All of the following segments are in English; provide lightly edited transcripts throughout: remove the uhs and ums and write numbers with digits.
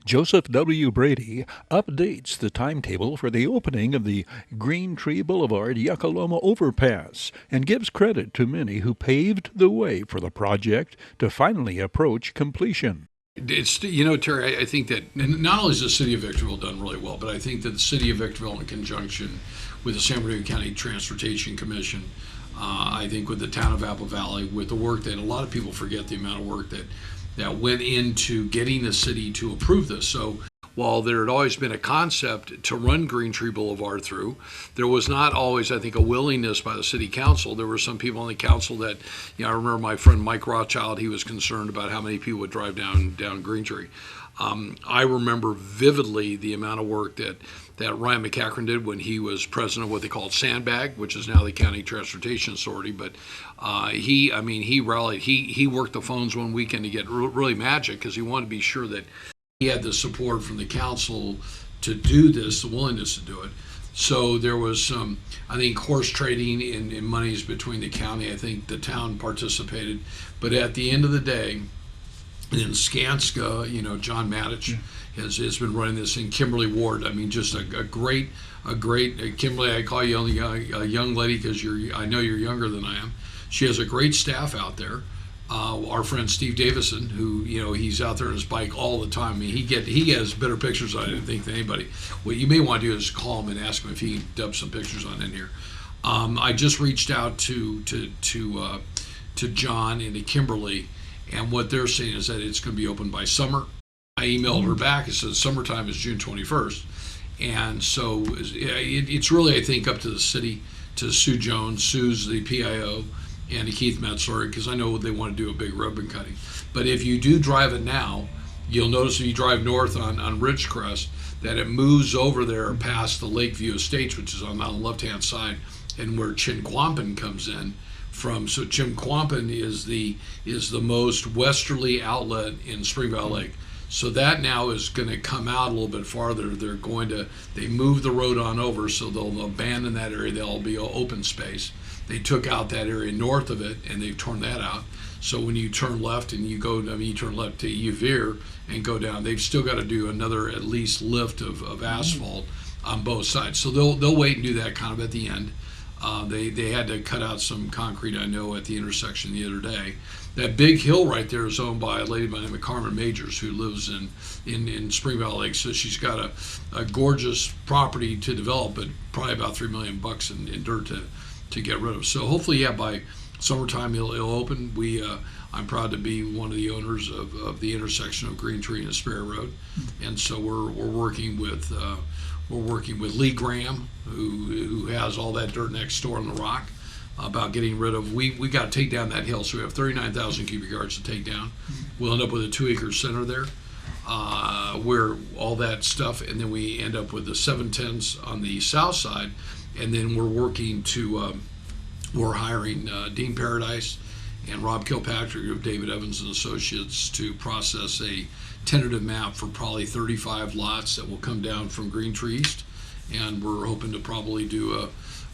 Joseph W. Brady updates the timetable for the opening of the Green Tree Boulevard Yucca Loma Overpass and gives credit to many who paved the way for the project to finally approach completion. It's, Terry, I think that not only has the city of Victorville done really well, but I think that the city of Victorville, in conjunction with the San Bernardino County Transportation Commission, I think with the town of Apple Valley, with the work that a lot of people forget, the amount of work that went into getting the city to approve this. So while there had always been a concept to run Green Tree Boulevard through, there was not always, I think, a willingness by the city council. There were some people on the council that, I remember my friend Mike Rothschild, he was concerned about how many people would drive down Green Tree. I remember vividly the amount of work that Ryan McCachran did when he was president of what they called Sandbag, which is now the County Transportation Authority. But he rallied. He worked the phones one weekend to get really magic because he wanted to be sure that he had the support from the council to do this, the willingness to do it. So there was some, I think, horse trading in monies between the county. I think the town participated. But at the end of the day, in Skanska, John Matich has been running this, in Kimberly Ward. I mean, just a great Kimberly. I call you only a young lady because I know you're younger than I am. She has a great staff out there. Our friend Steve Davison, who he's out there on his bike all the time. I mean, he has better pictures I think than anybody. What you may want to do is call him and ask him if he can dub some pictures on in here. I just reached out to John and to Kimberly, and what they're saying is that it's going to be open by summer. I emailed her back and said summertime is June 21st, and so it's really, I think, up to the city, to Sue Jones. Sue's the PIO, and to Keith Metzler, because I know they want to do a big ribbon cutting. But if you do drive it now, you'll notice if you drive north on Ridgecrest that it moves over there past the Lakeview Estates, which is on the left-hand side, and where Chinquapin comes in from. So Chinquapin is the most westerly outlet in Spring Valley Lake. So that now is going to come out a little bit farther. They move the road on over, so they'll abandon that area. There'll be open space. They took out that area north of it, and they've torn that out. So when you turn left and you turn left to Uvere and go down, they've still got to do another at least lift of asphalt on both sides. So they'll wait and do that kind of at the end. They had to cut out some concrete, I know, at the intersection the other day. That big hill right there is owned by a lady by the name of Carmen Majors, who lives in Spring Valley Lake. So she's got a gorgeous property to develop, but probably about $3 million in dirt to get rid of. So hopefully, by summertime it'll open. I'm proud to be one of the owners of the intersection of Green Tree and Aspera Road, and so we're working with Lee Graham, who has all that dirt next door on the rock, about getting rid of. We got to take down that hill, so we have 39,000 cubic yards to take down. We'll end up with a 2-acre center there, where all that stuff, and then we end up with the 710s on the south side, and then we're hiring Dean Paradise and Rob Kilpatrick of David Evans and Associates to process a tentative map for probably 35 lots that will come down from Green Tree East, and we're hoping to probably do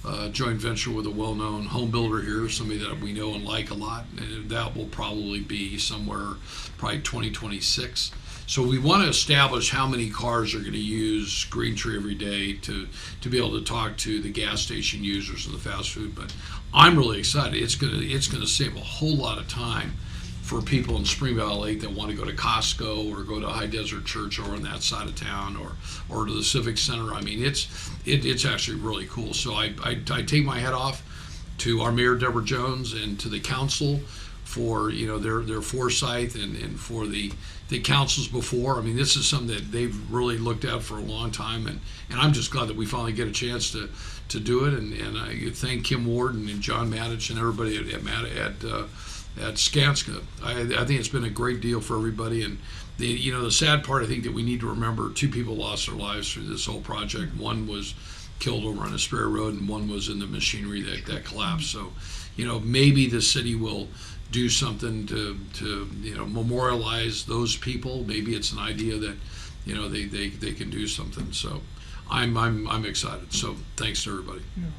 a joint venture with a well-known home builder here, somebody that we know and like a lot, and that will probably be somewhere probably 2026. So we want to establish how many cars are going to use Green Tree every day to be able to talk to the gas station users and the fast food. But I'm really excited. It's going to save a whole lot of time for people in Spring Valley Lake that want to go to Costco or go to High Desert Church over on that side of town, or to the Civic Center. I mean, it's actually really cool. So I take my hat off to our Mayor Deborah Jones and to the council for their foresight, and for the councils before. I mean, this is something that they've really looked at for a long time, and I'm just glad that we finally get a chance to do it. And I thank Kim Ward and John Matich and everybody at Skanska. I think it's been a great deal for everybody. And the sad part, I think, that we need to remember, 2 people lost their lives through this whole project. One was killed over on Aspera Road, and one was in the machinery that collapsed. So maybe the city will do something to memorialize those people. Maybe it's an idea that they can do something. So I'm excited. So thanks to everybody. Yeah.